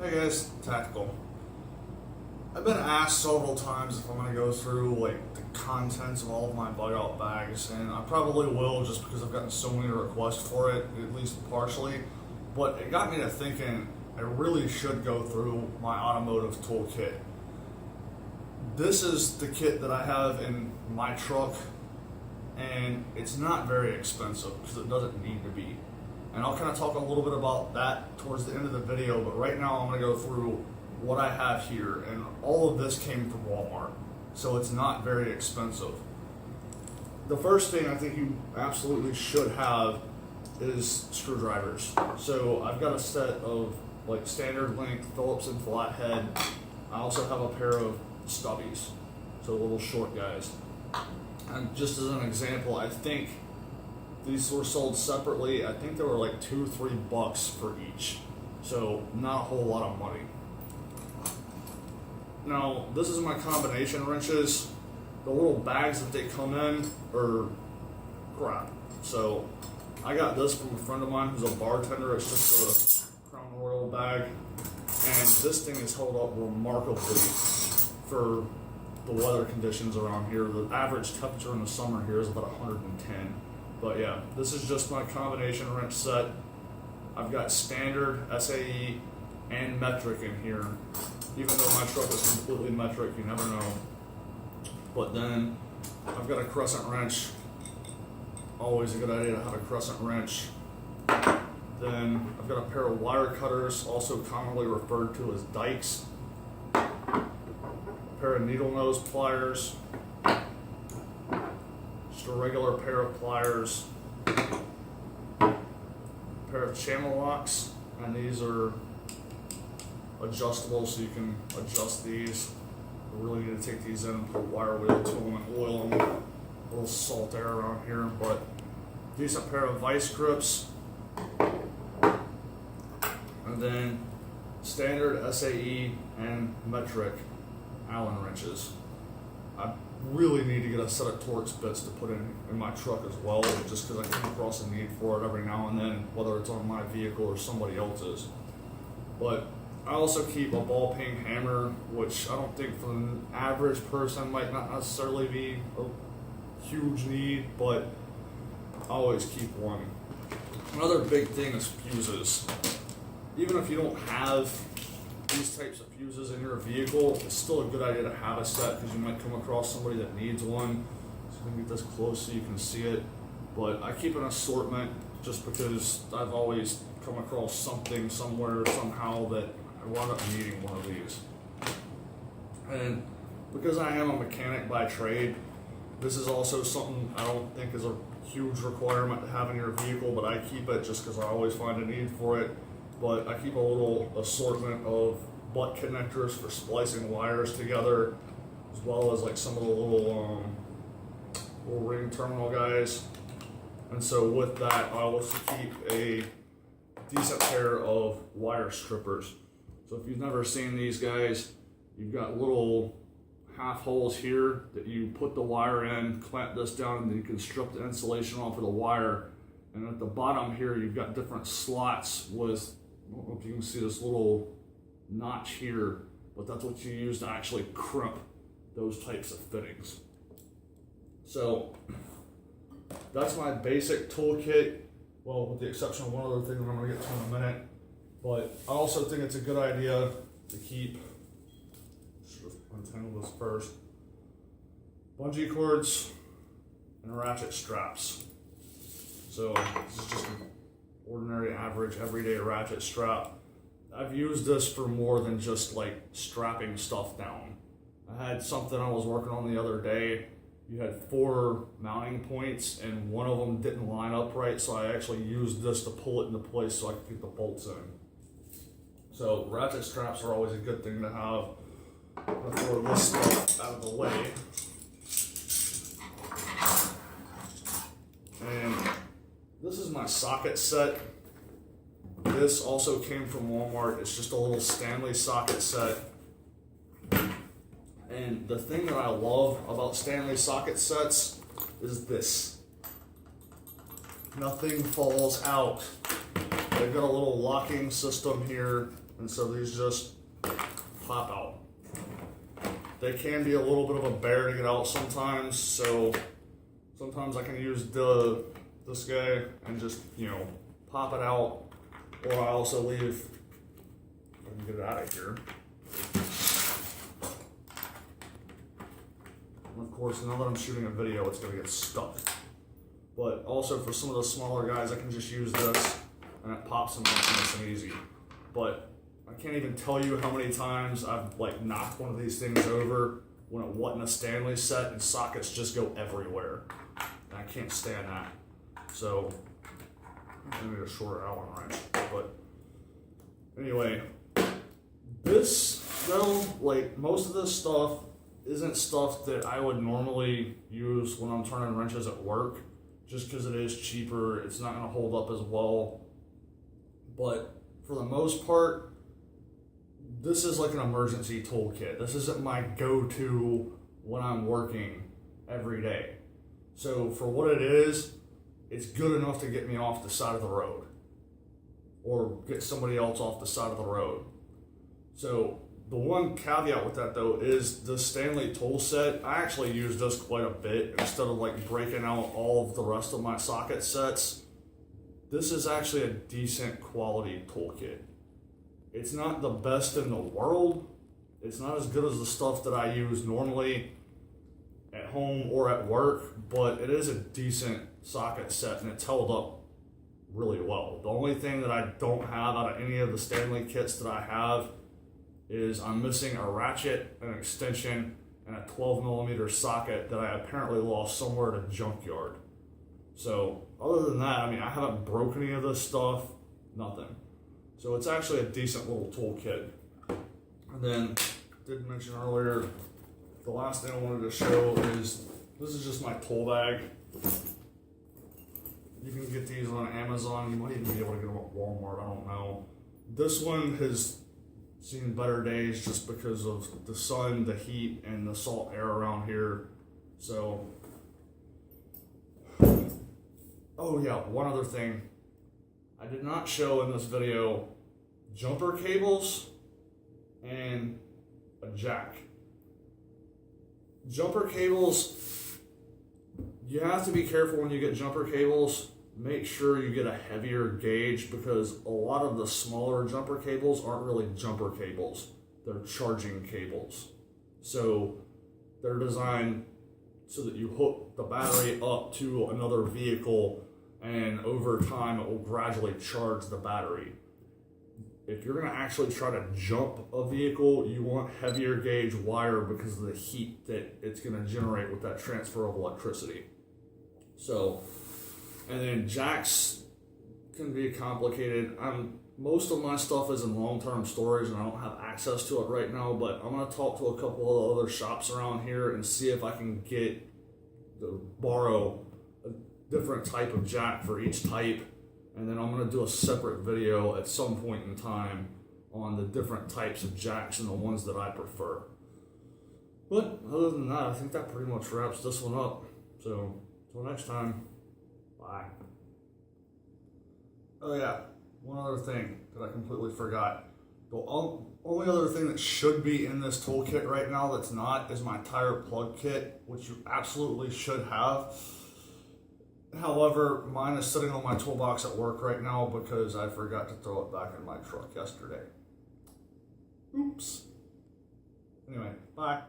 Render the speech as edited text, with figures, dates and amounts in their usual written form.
Hey guys, Tactical. I've been asked several times if I'm going to go through like the contents of all of my bug out bags, and I probably will just because I've gotten so many requests for it, at least partially. But it got me to thinking I really should go through my automotive toolkit. This is the kit that I have in my truck, and it's not very expensive because it doesn't need to be. And I'll kind of talk a little bit about that towards the end of the video, but right now I'm going to go through what I have here, and all of this came from Walmart, so it's not very expensive. The first thing I think you absolutely should have is screwdrivers. So I've got a set of like standard length Phillips and flathead. I also have a pair of stubbies, so little short guys. And just as an example, I think these were sold separately. I think they were like $2-3 for each, so not a whole lot of money. Now, this is my combination wrenches. The little bags that they come in are crap. So I got this from a friend of mine who's a bartender. It's just a Crown Royal bag, and this thing is held up remarkably for the weather conditions around here. The average temperature in the summer here is about 110. But yeah, this is just my combination wrench set. I've got standard, SAE, and metric in here. Even though my truck is completely metric, you never know. But then I've got a crescent wrench. Always a good idea to have a crescent wrench. Then I've got a pair of wire cutters, also commonly referred to as dikes. A pair of needle nose pliers. Just a regular pair of pliers. A pair of channel locks, and these are adjustable, so you can adjust these. You really need to take these in and put a wire wheel to them and oil them. A little salt air around here, but decent pair of vice grips. And then standard SAE and metric Allen wrenches. I really need to get a set of Torx bits to put in my truck as well, just because I come across a need for it every now and then, whether it's on my vehicle or somebody else's. But I also keep a ball peen hammer, which I don't think for an average person might not necessarily be a huge need, but I always keep one. Another big thing is fuses. Even if you don't have these types of fuses in your vehicle, it's still a good idea to have a set because you might come across somebody that needs one. So I'm gonna get this close so you can see it. But I keep an assortment just because I've always come across something somewhere, somehow that I wound up needing one of these. And because I am a mechanic by trade, this is also something I don't think is a huge requirement to have in your vehicle, but I keep it just because I always find a need for it. But I keep a little assortment of butt connectors for splicing wires together, as well as like some of the little ring terminal guys. And so with that, I also keep a decent pair of wire strippers. So if you've never seen these guys, you've got little half holes here that you put the wire in, clamp this down, and then you can strip the insulation off of the wire. And at the bottom here, you've got different slots with, I don't know if you can see this little notch here, but that's what you use to actually crimp those types of fittings. So that's my basic toolkit. Well, with the exception of one other thing that I'm going to get to in a minute. But I also think it's a good idea to keep, should have untangled this first, bungee cords and ratchet straps. So this is just an ordinary, average, everyday ratchet strap. I've used this for more than just like strapping stuff down. I had something I was working on the other day. You had 4 mounting points and one of them didn't line up right, so I actually used this to pull it into place so I could get the bolts in. So ratchet straps are always a good thing to have. I'm gonna throw this stuff out of the way. And this is my socket set. This also came from Walmart. It's just a little Stanley socket set. And the thing that I love about Stanley socket sets is this. Nothing falls out. They've got a little locking system here and so these just pop out. They can be a little bit of a bear to get out sometimes, so sometimes I can use this guy and just, you know, pop it out, or I also leave, I can get it out of here. And of course, now that I'm shooting a video, it's gonna get stuck. But also for some of the smaller guys, I can just use this and it pops them out nice and easy. But I can't even tell you how many times I've like knocked one of these things over when it wasn't a Stanley set and sockets just go everywhere. And I can't stand that. So I need a shorter Allen wrench. But anyway, this though, like most of this stuff isn't stuff that I would normally use when I'm turning wrenches at work, just because it is cheaper. It's not going to hold up as well. But for the most part, this is like an emergency toolkit. This isn't my go-to when I'm working every day. So for what it is, it's good enough to get me off the side of the road or get somebody else off the side of the road. So the one caveat with that though is the Stanley tool set. I actually use this quite a bit instead of like breaking out all of the rest of my socket sets. This is actually a decent quality toolkit. It's not the best in the world. It's not as good as the stuff that I use normally at home or at work, but it is a decent socket set and it's held up really well. The only thing that I don't have out of any of the Stanley kits that I have is I'm missing a ratchet, an extension, and a 12mm socket that I apparently lost somewhere at a junkyard. So other than that, I mean, I haven't broken any of this stuff, nothing. So it's actually a decent little toolkit. And then, did mention earlier, the last thing I wanted to show is, this is just my tool bag. You can get these on Amazon, you might even be able to get them at Walmart, I don't know. This one has seen better days just because of the sun, the heat, and the salt air around here. So, oh yeah, one other thing. I did not show in this video jumper cables and a jack. Jumper cables, you have to be careful when you get jumper cables. Make sure you get a heavier gauge because a lot of the smaller jumper cables aren't really jumper cables. They're charging cables. So they're designed so that you hook the battery up to another vehicle and over time it will gradually charge the battery. If you're going to actually try to jump a vehicle, you want heavier gauge wire because of the heat that it's going to generate with that transfer of electricity. So, and then jacks can be complicated. Most of my stuff is in long-term storage and I don't have access to it right now, but I'm going to talk to a couple of other shops around here and see if I can borrow a different type of jack for each type. And then I'm going to do a separate video at some point in time on the different types of jacks and the ones that I prefer. But other than that, I think that pretty much wraps this one up. So, until next time, bye. Oh yeah, one other thing that I completely forgot. The only other thing that should be in this toolkit right now that's not is my tire plug kit, which you absolutely should have. However, mine is sitting on my toolbox at work right now because I forgot to throw it back in my truck yesterday. Oops. Anyway, bye.